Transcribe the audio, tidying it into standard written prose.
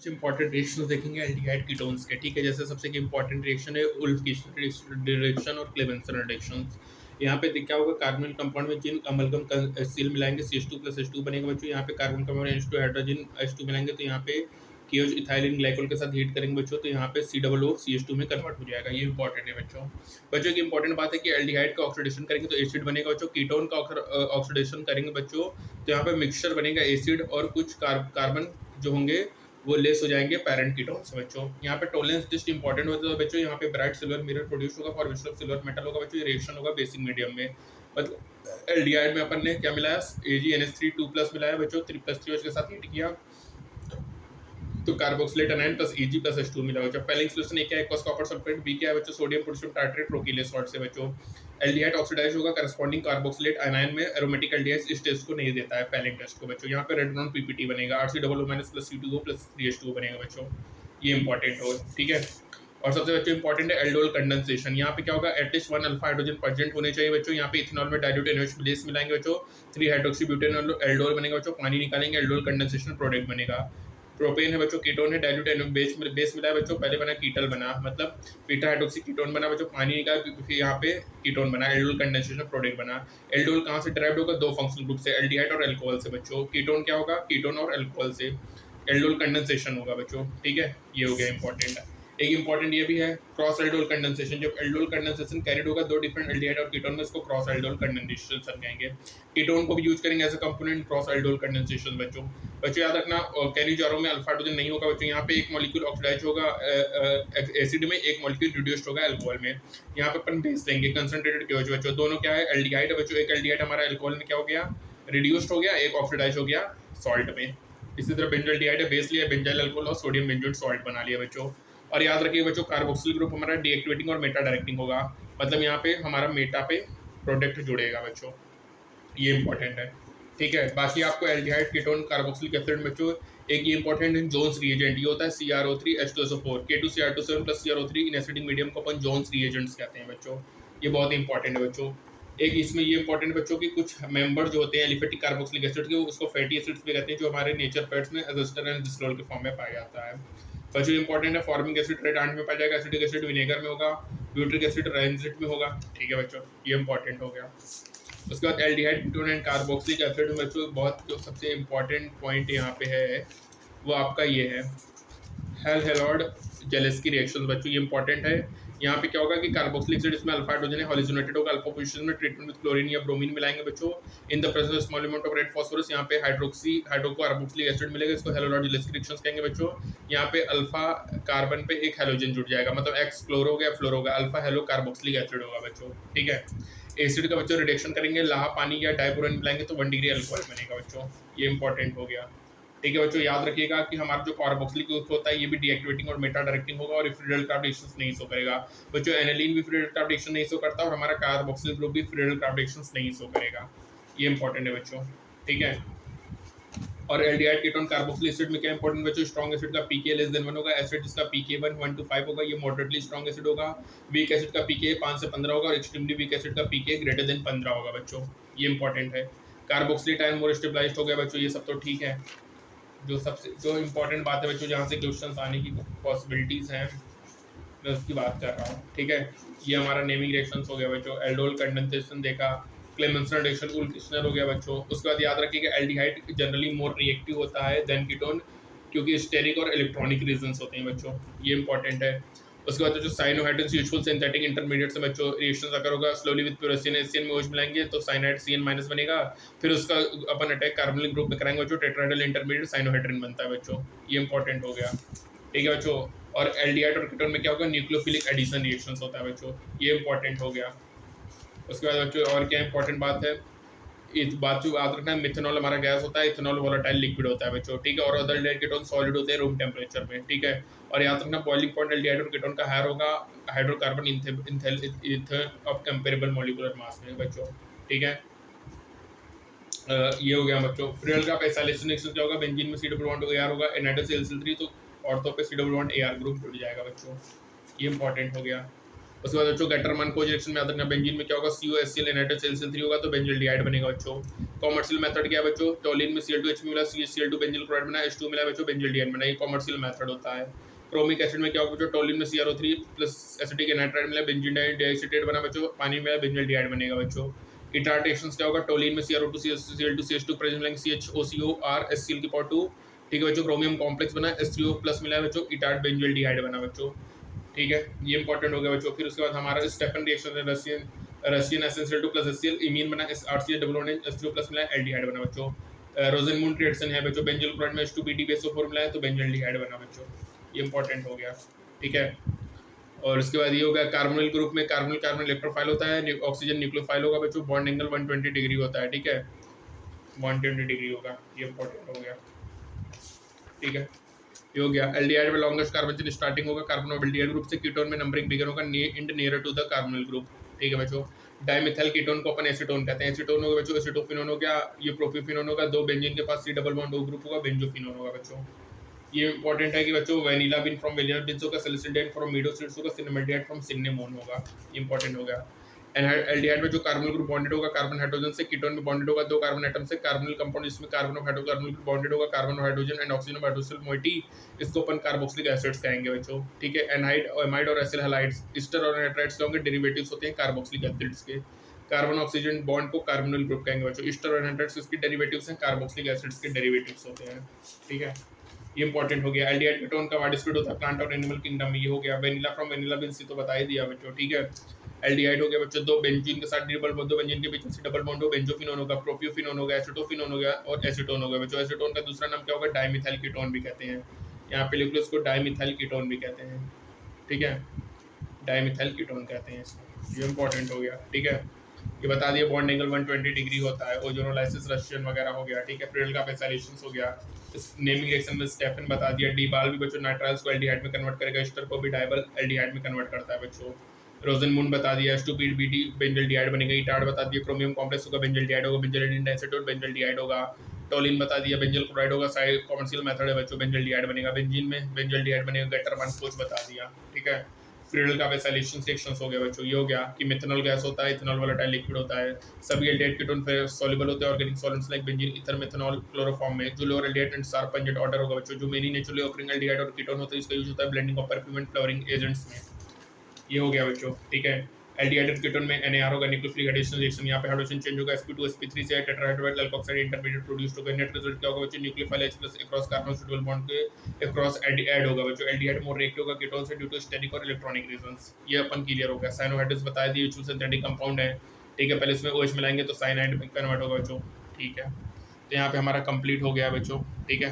कुछ important reactions देखेंगे aldehyde ketones के, ठीक है। जैसे सबसे इंपॉर्टेंट रिएक्शन है उल्फ की रिएक्शन और क्लेवेंसन रिएक्शंस। यहाँ पे क्या होगा, कार्बोनिल कंपाउंड में जिन अमलगम सील मिलाएंगे CH2+H2 बनेगा बच्चों। यहाँ पे carbon compound H2 hydrogen H2 मिलाएंगे तो यहाँ पे कीओज इथाइलिन ग्लाइकोल के साथ हीट करेंगे बच्चों, तो यहाँ पे COO में कन्वर्ट हो जाएगा। ये इंपॉर्टेंट है बच्चों। बच्चों की इंपॉर्टेंट बात है कि एल्डिहाइड का ऑक्सीडेशन करेंगे तो एसिड बनेगा बच्चों। कीटोन का ऑक्सीडेशन करेंगे बच्चों तो यहाँ पे मिक्सचर बनेगा एसिड और कुछ कार्बन जो होंगे वो लेस हो जाएंगे पैरेंट कीटोन से बच्चों। यहाँ पे टॉलरेंस टेस्ट इंपॉर्टेंट होता है बच्चों। यहाँ पे ब्राइट सिल्वर मिरर प्रोड्यूस होगा, फॉर्मेशन ऑफ सिल्वर मेटल होगा बच्चों। ये रिएक्शन होगा बेसिक मीडियम में। मतलब एल्डिहाइड में अपन ने क्या मिलाया, AgNH3 2+ मिलाया बच्चों, 3+3 के साथ हीट किया तो कार्बोक्सिलेट अनायन प्लस Ag+H2 मिला बच्चों। फैलिंग सॉल्यूशन ए क्या है, एक्वस कॉपर सल्फेट। बी क्या है बच्चों, सोडियम पोटेशियम टार्ट्रेट प्रोकिलेस सॉल्ट से बच्चों। एल्डिहाइड ऑक्सीडाइज होगा करस्पॉन्डिंग कार्बोक्सिलेट आयन में। एरोमेटिक एल्डिहाइड इस टेस्ट को नहीं देता है फैलिंग टेस्ट को बच्चों। यहाँ पे रेड नॉन PPT बनेगा, RCOO- plus C2O plus 3H2O बनेगा बच्चों। ये इंपॉर्टेंट हो, ठीक है। और सबसे बच्चों इंपॉर्टेंट है एल्डोल कंडेंसेशन। यहाँ पे क्या होगा, एटलीस्ट 1 अल्फा हाइड्रोजन प्रेजेंट होने चाहिए बच्चों। यहाँ पे इथेनॉल में डाइल्यूट NH बेस मिलाएंगे बच्चों, 3 हाइड्रोक्सी ब्यूटेनॉल एल्डोल बनेगा बच्चों। पानी निकालेंगे, एल्डोल कंडेंसेशन प्रोडक्ट बनेगा। प्रोपेन है बच्चों, कीटोन है, डाइल्यूट NH बेस मिला है बच्चों। पहले बना कीटल बना, मतलब बीटा हाइड्रोक्सी कीटोन बना बच्चों। पानी निकाल फिर यहाँ पे कीटोन बना, एल्डोल कंडेंसेशन प्रोडक्ट बना। एल्डोल कहाँ से डिराइव्ड होगा, दो फंक्शनल ग्रुप से, एल्डिहाइड और अल्कोहल से बच्चों। कीटोन क्या होगा, कीटोन और अल्कोहल से। एल्डोल कंडेंसेशन होगा बच्चों, ठीक है। ये हो गया इंपॉर्टेंट। एक इंपॉर्टेंट ये भी है क्रॉस एल्डोल कंडेंसेशन। जब एल्डोल कंडेंसेशन कैरिड होगा दो डिफरेंट एल्डिहाइड और कीटोन में, इसको क्रॉस एल्डोल कंडेंसेशन कहेंगे। कीटोन को भी यूज करेंगे as a component cross aldol condensation बच्चों। बच्चों याद रखना कैरी जारों में अल्फा हाइड्रोजन नहीं होगा बच्चों। यहाँ पे एक मॉलिक्यूल ऑक्सीडाइज होगा एसिड में, एक मॉलिक्यूल रिड्यूस्ड होगा अल्कोहल में। यहाँ पे अपन बेस लेंगे कंसंट्रेटेड केओएच बच्चों। दोनों क्या है, एल्डिहाइड बच्चों। एक एल्डिहाइड हमारा अल्कोहल में क्या हो गया, रिड्यूस्ड हो गया, एक ऑक्सीडाइज हो गया सॉल्ट में। इसी तरह बेंजल डिहाइड बेस लिया, बेंजाइल अल्कोहल और सोडियम बेंजोएट सॉल्ट बना लिया बच्चों। और याद रखिए बच्चों, कार्बोक्सिल ग्रुप हमारा डीएक्टिवेटिंग और मेटा डायरेक्टिंग होगा, मतलब यहाँ पे हमारा मेटा पे प्रोडक्ट जुड़ेगा बच्चों। ये इंपॉर्टेंट है, ठीक है। बाकी आपको एल्डिहाइड कीटोन कार्बोक्सिलिक एसिड बच्चों एक ये इंपॉर्टेंट है जोन्स रिएजेंट। ये होता है CrO3H2SO4 K2Cr2 plus CrO3 in acidic medium को अपन जोन्स रिएजेंट्स कहते हैं बच्चों। ये बहुत इंपॉर्टेंट है बच्चों। एक इसमें ये इंपॉर्टेंट बच्चों की कुछ मेंबर जो होते हैं एलिफेटिक कार्बोक्सिलिक एसिड के, उसको फैटी एसिड्स भी कहते हैं, जो हमारे नेचर फैट्स में एस्टर एंड डिस्ट्रोल के फॉर्म में पाया जाता है बच्चों। इंपॉर्टेंट है फॉर्मिंग एसिड रेड आंट में पाया जाएगा, एसिडिक एसिड विनेगर में होगा, ब्यूट्रिक एसिड रेंजिट में होगा, ठीक है बच्चों। ये इंपॉर्टेंट हो गया। उसके बाद aldehyde ketone and carboxylic acid में बच्चों बहुत जो सबसे इंपॉर्टेंट पॉइंट यहाँ पे है वो आपका ये है हेल-हेलॉर्ड जेलेस्की रिएक्शन बच्चों। ये इंपॉर्टेंट है। यहाँ पे क्या होगा कि कार्बोक्सिलिक एसिड इसमें अल्फा हाइड्रोजन है, हॉलिजोनेटेड होगा अल्फा पोजीशन में। ट्रीटमेंट विद क्लोरीन या ब्रोमीन मिलाएंगे बच्चों। In the presence of small amount of red phosphorus, यहाँ पे हाइड्रोक्लोरिक एसिड मिलेगा, इसको हेलोलॉर्ड जेलेस्की रिएक्शंस कहेंगे बच्चों। यहाँ पे अल्फा कार्बन पे एक हेलोजन जुड़ जाएगा, मतलब एक्स क्लोरो हो गया, फ्लोरो होगा, अल्फा हेलो कार्बोक्सिलिक एसिड होगा बच्चों, ठीक है। एसिड का बच्चों रिडक्शन करेंगे, लाहा पानी या डाइब्रोइन मिलाएंगे तो 1 डिग्री अल्कोहल बनेगा बच्चों। ये इंपॉर्टेंट हो गया, ठीक है बच्चों। याद रखिएगा कि हमारा जो कार्बोक्सिलिक ग्रुप होता है ये भी डीएक्टिवेटिंग और मेटा डायरेक्टिंग होगा और फ्रीडल क्राफ्ट रिएक्शंस नहीं शो करेगा बच्चों। एनिलीन भी फ्रीडल क्राफ्ट रिएक्शन नहीं शो करता और हमारा कार्बोक्सिलिक ग्रुप भी फ्रीडल क्राफ्ट रिएक्शंस नहीं शो करेगा। ये इंपॉर्टेंट है बच्चों, ठीक है। और एल्डिहाइड कीटोन कार्बोक्सिलिक एसिड में क्या इंपॉर्टेंट बच्चों, स्ट्रॉन्ग एसिड का pK लेस देन 1 होगा, एसिड जिसका pK 1 to 5 होगा, ये मॉडरेटली स्ट्रॉन्ग एसिड होगा। वीक एसिड का pK 5 से 15 होगा और एक्सट्रीमली वीक एसिड का pK ग्रेटर देन 15 होगा बच्चों। ये इंपॉर्टेंट है। कार्बोक्सिलिक आयन मोर स्टेबलाइज्ड हो गया बच्चों, ये सब तो ठीक है। जो इंपॉर्टेंट बात है बच्चों, जहाँ से क्वेश्चंस आने की पॉसिबिलिटीज़ हैं मैं उसकी बात कर रहा हूँ, ठीक है। ये हमारा नेमिंग रिएक्शंस हो गया बच्चों। एल्डोल कंडेंसेशन देखा, क्लेमेंसन रिएक्शन उल्किस्नर हो गया बच्चों। उसके बाद याद रखिएगा एल्डिहाइड जनरली मोर रिएक्टिव होता है देन कीटोन, क्योंकि स्टेरिक और इलेक्ट्रॉनिक रीजंस होते हैं बच्चों। ये इंपॉर्टेंट है। उसके बाद जो साइनोहाइड्रेट्स यूजुअल सिंथेटिक इंटरमीडिएट से बच्चों रिएक्शन अगर होगा स्लोली विद प्यूरेसिन एसियन में OH मिलाएंगे तो साइनाइड CN- बनेगा, फिर उसका अपन अटैक कार्बोनिल ग्रुप में कराएंगे बच्चों, टेट्राहेड्रल इंटरमीडिएट साइनोहाइड्रिन बनता है बच्चों। ये इंपॉर्टेंट हो गया, ठीक है बच्चों। और एल्डिहाइड और कीटोन में क्या होगा, न्यूक्लियोफिलिक एडिशन रिएक्शंस होता है बच्चों। ये इंपॉर्टेंट हो गया। उसके बाद बच्चों और क्या इंपॉर्टेंट बात है, इस बात को याद रखना है, मिथेनॉल हमारा गैस होता है, इथेनॉल वोलेटाइल लिक्विड होता है बच्चों, ठीक है। और अदर एल्डिहाइड कीटोन सॉलिड होते हैं रूम टेम्परेचर में, ठीक है। और याद रखना बॉइलिंग पॉइंट एल्डिहाइड और कीटोन का हायर होगा hydrocarbon ether of comparable molecular mass में बच्चों, ठीक है। ये हो गया बच्चों। फ्रीडल का पैसाइलेशन रिएक्शन क्या होगा, बेंजीन में C+1 होगा, एनाइडस Al3 तो ऑर्थो पे C+1 AR ग्रुप जुड़ जाएगा बच्चों। ये इंपॉर्टेंट हो गया। उसके बाद बच्चों गेटरमैन को रिएक्शन में याद रखना, बेंजीन में क्या होगा, CuHCl NH2CL3 होगा तो बेंजल्डिहाइड बनेगा बच्चों। कॉमर्शियल मेथड क्या है बच्चों, टोलिन में Cl2H मिला, CH2 बेंजिल क्लोराइड बना, H2 मिला बच्चों, बेंजल्डिहाइड बना, ये कॉमर्शियल मेथड होता है। क्रोमिक एसिड में क्या होगा बच्चों, टोलिन में CrO3 प्लस एसिटिक एनाइट्राइड मिला, बेंजीन डाइएसिटेट बना बच्चों, पानी में बेंजल्डिहाइड बनेगा बच्चों। इटार्ट रिएक्शंस क्या होगा, टोलिन में CrO2 Cl2 CH2 प्रेजेंट मिलेंगे, CHOCO R HCl की पावर 2, ठीक है बच्चों। क्रोमियम कॉम्प्लेक्स बना, H3O प्लस मिला है बच्चों, इटार्ट बेंजल्डिहाइड बना बच्चों, ठीक है। ये इंपॉर्टेंट हो गया बच्चों। फिर उसके बाद हमारा स्टेफन रिएक्शन है, Russian SnCl2 plus HCl, imine बना, RCH double bond H2O plus मिला है, एल्डिहाइड बना बच्चों। रोजेनमूड रिएक्शन है बच्चों, बेंजल क्लोराइड में H2BD बेसो4 मिला है तो बेंजल्डिहाइड बना बच्चों, ये इंपॉर्टेंट हो गया, ठीक है। और उसके बाद ये हो गया कार्बोनिल ग्रुप में, कार्बोनिल कार्बन इलेक्ट्रोफाइल होता है, ऑक्सीजन न्यूक्लियोफाइल होगा बच्चों, बॉन्ड एंगल 120 डिग्री होता है, ठीक है, 120 डिग्री होगा, ये इंपॉर्टेंट हो गया, ठीक है। ये हो गया। एल्डिहाइड में लॉन्गेस्ट कार्बन चेन स्टार्टिंग होगा कार्बन ऑफ एल्डिहाइड ग्रुप से, कीटोन में नंबरिंग बिगन होगा end near to the carbonyl group, ठीक है बच्चों। डाइमिथाइल कीटोन को अपन एसीटोन कहते हैं, एसीटोन होगा बच्चों, एसिटोफिनोन हो गया, ये प्रोपियोफिनोन होगा, दो बेंजीन के पास C double bond O group होगा, बेंजोफिनोन होगा बच्चों। ये इंपॉर्टेंट है कि बच्चों vanilla bean from vanilla beans होगा, सैलिसिलाइड फ्रॉम मीडो सीड्स होगा, सिनेमाल्डिहाइड फ्रॉम सिनेमोन होगा, इंपॉर्टेंट हो गया। एल्डिहाइड में जो कार्बोनिल ग्रुप बॉन्डेड होगा कार्बन हाइड्रोजन से, कीटोन में बॉन्डेड होगा दो कार्बन एटम से, कार्बोनिल कंपाउंड जिसमें कार्बन ऑफ हाइड्रोकार्बोनिल बॉन्डेड होगा carbon of hydrogen and oxygen of hydroxyl moiety, इसको अपन कार्बोक्सिलिक एसिड्स कहेंगे बच्चों, ठीक है। एनहाइड एमाइड और एसिल हैलाइड्स ईस्टर और नाइट्राइड्स के होंगे, डेरिवेटिव्स होते हैं कार्बोक्सिलिक एसिड्स के। कार्बन ऑक्सीजन बॉन्ड को कार्बोनिल ग्रुप कहेंगे बच्चों, ईस्टर और नाइट्राइड्स इसके डेरिवेटिव्स हैं, कार्बोक्सिलिक एसिड्स के डेरिवेटिव्स होते हैं, ठीक है। ये इंपॉर्टेंट हो गया। एल्डिहाइड कीटोन का वाइड स्प्रेड होता है प्लांट और एनिमल किंगडम में, ये हो गया। वेनिला फ्रॉम वेनिला बीन से तो बता ही दिया बच्चों, ठीक है। एल्डिहाइड हो गया बच्चों, दो बेंजीन के साथ दो बेंजीन के बीच में डबल बॉन्ड हो, बेंजोफिनोन होगा, प्रोपियोफिनोन होगा, एसिटोफिनोन हो गया और एसीटोन होगा बच्चों। एसीटोन का दूसरा नाम क्या होगा, डाइमिथाइल कीटोन भी कहते हैं, यहाँ पे लिख लो इसको, डाइमिथाइल कीटोन भी कहते हैं, ठीक है, डाइमिथाइल कीटोन कहते हैं इसको, ये इंपॉर्टेंट हो गया, ठीक है। ये बता दिया बॉन्ड एंगल 120 डिग्री होता है, ओजोनोलाइसिस रशियन वगैरह हो गया, ठीक है। फ्रीडल का पैसाइलेशंस हो गया, नेमिंग रिएक्शन में स्टेफन बता दिया। डीबाल भी बच्चों नाइट्राइल्स को एल्डिहाइड में कन्वर्ट करेगा, एस्टर को भी डाइबल एल्डिहाइड में कन्वर्ट करता है बच्चों। रोजनमून बता दिया, H2BD बेंजल्डिहाइड बनेगा। इटार्ड बता दिया, क्रोमियम कॉम्प्लेक्स होगा, बेंजल्डिहाइड होगा, बेंजल डाइएसिटेट बेंजल्डिहाइड होगा। टोलिन बता दिया, बेंजल क्लोराइड होगा, साइड कॉमर्शियल मेथड है बच्चों, बेंजल्डिहाइड बनेगा। बेंजीन में बेंजल्डिहाइड बनेगा, गेटरमैन कोच बता दिया, ठीक है। फ्रीडल का पैसाइलेशन सेक्शंस हो गया बच्चों, ये हो गया कि मेथनॉल गैस होता है, इथेनॉल वोलेटाइल लिक्विड होता है। सभी एल्डिहाइड कीटोन सॉल्युबल होते हैं organic solvents like benzene, ether, methanol, chloroform में। जो lower aldehyde and sharp pungent order होगा बच्चों, जो मेनी नेचुरली ऑकरिंग एल्डिहाइड और कीटोन होता है, इसका यूज होता है blending of perfume and flowering agents में, ये हो गया बच्चों, ठीक है। एल्डिहाइड कीटोन में NaR होगा, न्यूक्लियोफिलिक एडिशन रिएक्शन, यहाँ पे हाइड्रोजन चेंज होगा, sp2 sp3 से टेट्राहाइड्रोलाइट अल्कोक्साइड इंटरमीडिएट प्रोड्यूस्ड होगा। नेट रिजल्ट क्या होगा बच्चों, nucleophile H+ across carbon double bond के अक्रॉस ऐड होगा बच्चों। एल्डिहाइड मोर रिएक्टिव होगा कीटोन से ड्यू टू स्टेरिक और इलेक्ट्रॉनिक रीजंस, ये अपन क्लियर हो गया। साइनोहाइड्रेट्स बताया दिए, जो सिंथेटिक कंपाउंड है, ठीक है। पहले इसमें OH मिलाएंगे तो साइनाइड में कन्वर्ट होगा बच्चों, ठीक है। तो यहाँ पे हमारा कंप्लीट हो गया बच्चों, ठीक है।